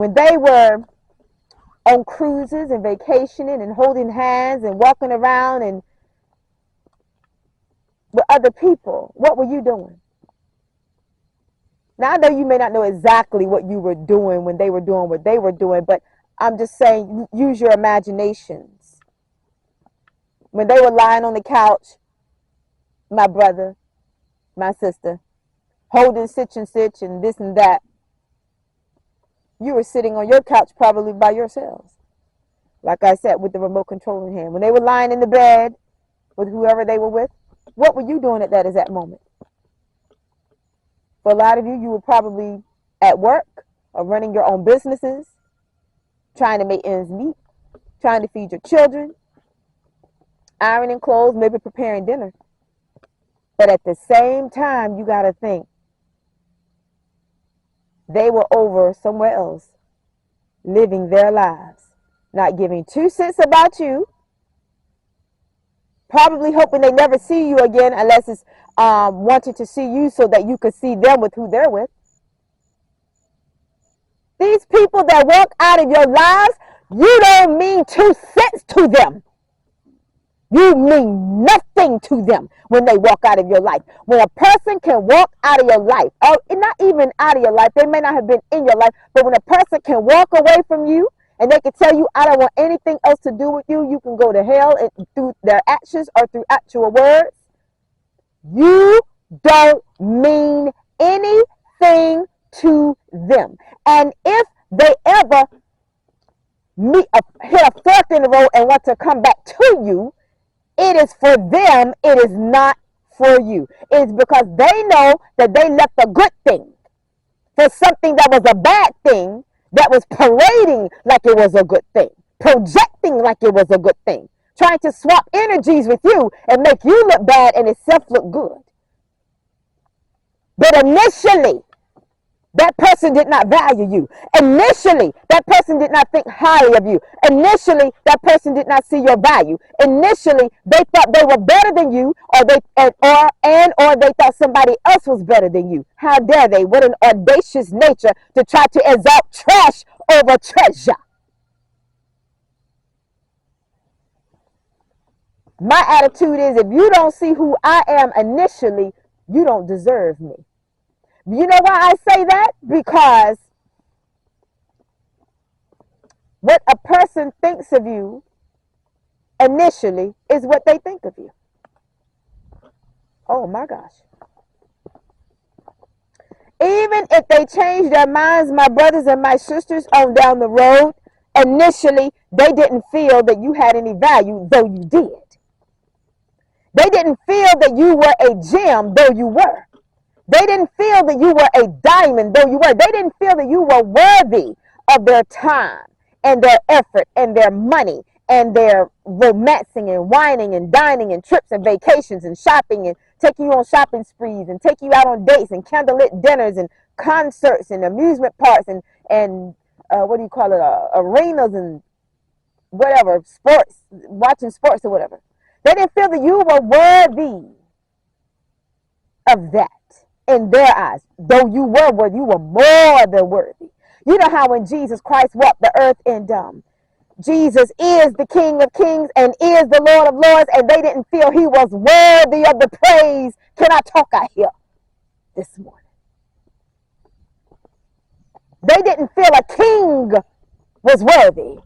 when they were on cruises and vacationing and holding hands and walking around and with other people, what were you doing? Now, I know you may not know exactly what you were doing when they were doing what they were doing, but I'm just saying, use your imaginations. When they were lying on the couch, my brother, my sister, holding such and such and this and that, you were sitting on your couch probably by yourselves. Like I said, with the remote control in hand. When they were lying in the bed with whoever they were with, what were you doing at that exact moment? For a lot of you, you were probably at work or running your own businesses, trying to make ends meet, trying to feed your children, ironing clothes, maybe preparing dinner. But at the same time, you got to think, they were over somewhere else, living their lives, not giving 2 cents about you, probably hoping they never see you again unless it's wanting to see you so that you could see them with who they're with. These people that walk out of your lives, you don't mean 2 cents to them. You mean nothing to them when they walk out of your life. When a person can walk out of your life, or not even out of your life, they may not have been in your life, but when a person can walk away from you and they can tell you, I don't want anything else to do with you, you can go to hell, and through their actions or through actual words, you don't mean anything to them. And if they ever hit a fork in the road and want to come back to you, it is for them, it is not for you. It is because they know that they left a good thing for something that was a bad thing, that was parading like it was a good thing, projecting like it was a good thing, trying to swap energies with you and make you look bad and itself look good. But initially, that person did not value you. Initially, that person did not think highly of you. Initially, that person did not see your value. Initially, they thought they were better than you, or they thought somebody else was better than you. How dare they? What an audacious nature to try to exalt trash over treasure. My attitude is, if you don't see who I am initially, you don't deserve me. You know why I say that? Because what a person thinks of you initially is what they think of you. Oh my gosh. Even if they change their minds, my brothers and my sisters, on down the road, initially they didn't feel that you had any value, though you did. They didn't feel that you were a gem, though you were. They didn't feel that you were a diamond, though you were. They didn't feel that you were worthy of their time and their effort and their money and their romancing and whining and dining and trips and vacations and shopping and taking you on shopping sprees and taking you out on dates and candlelit dinners and concerts and amusement parks and what do you call it, arenas and whatever, sports, watching sports or whatever. They didn't feel that you were worthy of that. In their eyes, though you were worthy, you were more than worthy. You know how when Jesus Christ walked the earth and Jesus is the King of Kings and is the Lord of Lords, and they didn't feel he was worthy of the praise. Can I talk out here this morning? They didn't feel a king was worthy.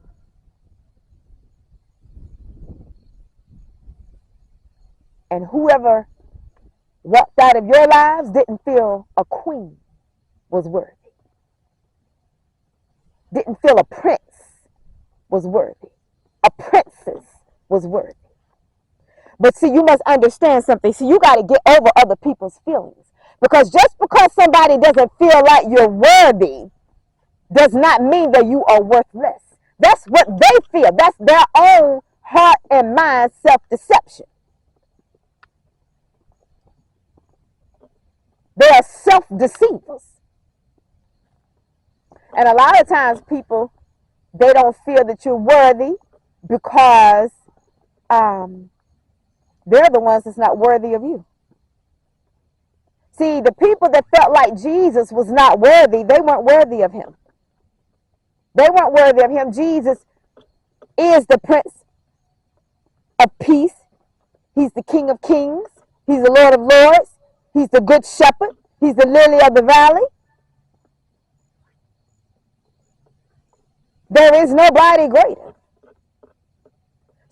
And whoever walked out of your lives didn't feel a queen was worthy. Didn't feel a prince was worthy. A princess was worthy. But see, you must understand something. See, you got to get over other people's feelings. Because just because somebody doesn't feel like you're worthy does not mean that you are worthless. That's what they feel. That's their own heart and mind self-deception. They are self-deceivers. And a lot of times people, they don't feel that you're worthy because they're the ones that's not worthy of you. See, the people that felt like Jesus was not worthy, they weren't worthy of him. They weren't worthy of him. Jesus is the Prince of Peace. He's the King of Kings. He's the Lord of Lords. He's the Good Shepherd. He's the Lily of the Valley. There is nobody greater.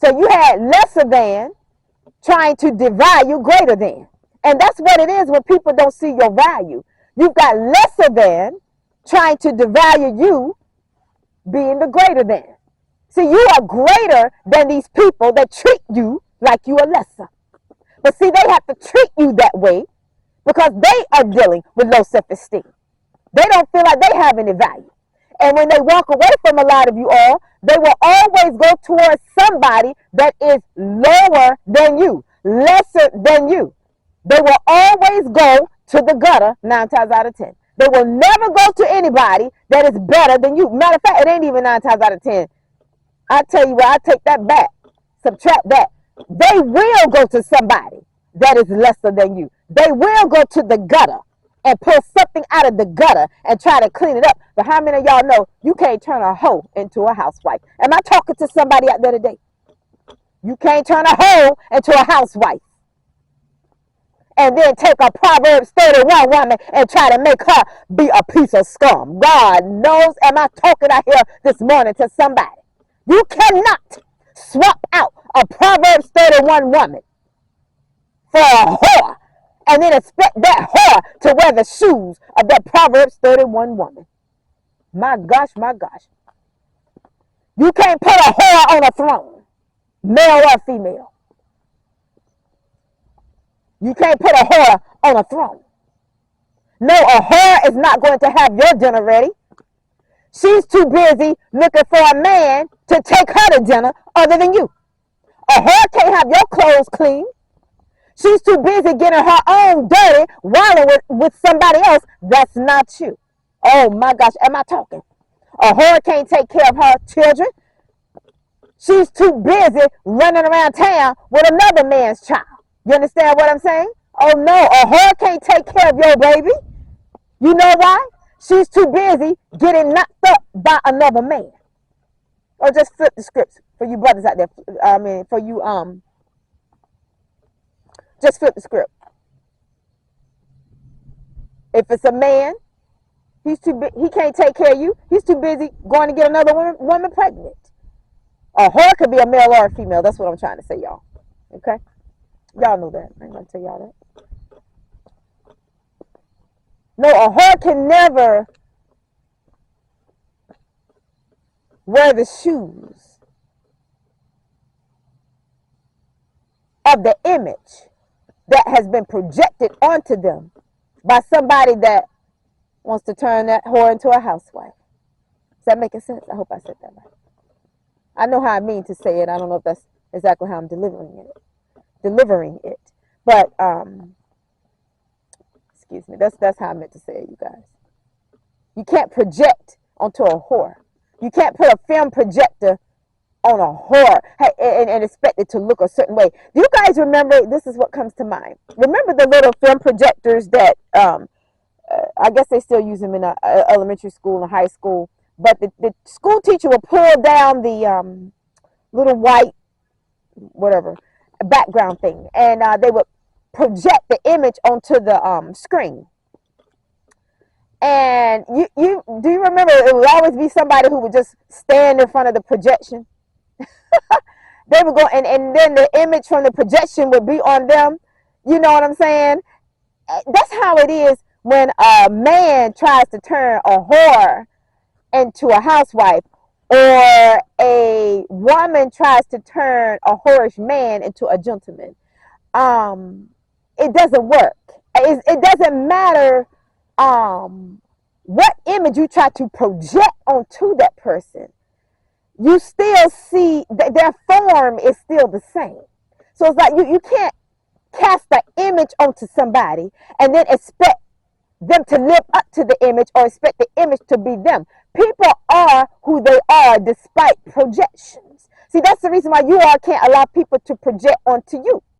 So you had lesser than trying to devalue greater than. And that's what it is when people don't see your value. You've got lesser than trying to devalue you being the greater than. See, you are greater than these people that treat you like you are lesser. But see, they have to treat you that way because they are dealing with low self-esteem. They don't feel like they have any value. And when they walk away from a lot of you all, they will always go towards somebody that is lower than you, lesser than you. They will always go to the gutter 9 times out of 10. They will never go to anybody that is better than you. Matter of fact, it ain't even 9 times out of 10. I tell you what, I take that back. Subtract that. They will go to somebody that is lesser than you. They will go to the gutter and pull something out of the gutter and try to clean it up. But how many of y'all know you can't turn a hoe into a housewife? Am I talking to somebody out there today? You can't turn a hoe into a housewife. And then take a Proverbs 31 woman and try to make her be a piece of scum. God knows, am I talking out here this morning to somebody? You cannot swap out a Proverbs 31 woman for a whore and then expect that whore to wear the shoes of that Proverbs 31 woman. My gosh, my gosh. You can't put a whore on a throne, male or female. You can't put a whore on a throne. No, a whore is not going to have your dinner ready. She's too busy looking for a man to take her to dinner other than you. A whore can't have your clothes clean. She's too busy getting her own dirty, wallowing with somebody else. That's not you. Oh my gosh, am I talking? A whore can't take care of her children. She's too busy running around town with another man's child. You understand what I'm saying? Oh no, a whore can't take care of your baby. You know why? She's too busy getting knocked up by another man. Or just flip the scripts for you brothers out there. I mean, for you, just flip the script. If it's a man, he can't take care of you. He's too busy going to get another woman pregnant. A whore could be a male or a female. That's what I'm trying to say, y'all. Okay? Y'all know that. I ain't going to tell y'all that. No, a whore can never wear the shoes of the image that has been projected onto them by somebody that wants to turn that whore into a housewife. Is that making sense? I hope I said that right. I know how I mean to say it. I don't know if that's exactly how I'm delivering it. But excuse me, that's how I meant to say it, you guys. You can't project onto a whore. You can't put a film projector on a whore and expect it to look a certain way. Do you guys remember, this is what comes to mind. Remember the little film projectors that, I guess they still use them in elementary school and high school, but the school teacher will pull down the little white, whatever, background thing, and they would project the image onto the screen. And do you remember, it would always be somebody who would just stand in front of the projection. They would go, and then the image from the projection would be on them. You know what I'm saying? That's how it is when a man tries to turn a whore into a housewife, or a woman tries to turn a whorish man into a gentleman. It doesn't work. It doesn't matter what image you try to project onto that person. You still see that their form is still the same. So it's like you can't cast the image onto somebody and then expect them to live up to the image or expect the image to be them. People are who they are despite projections. See, that's the reason why you all can't allow people to project onto you.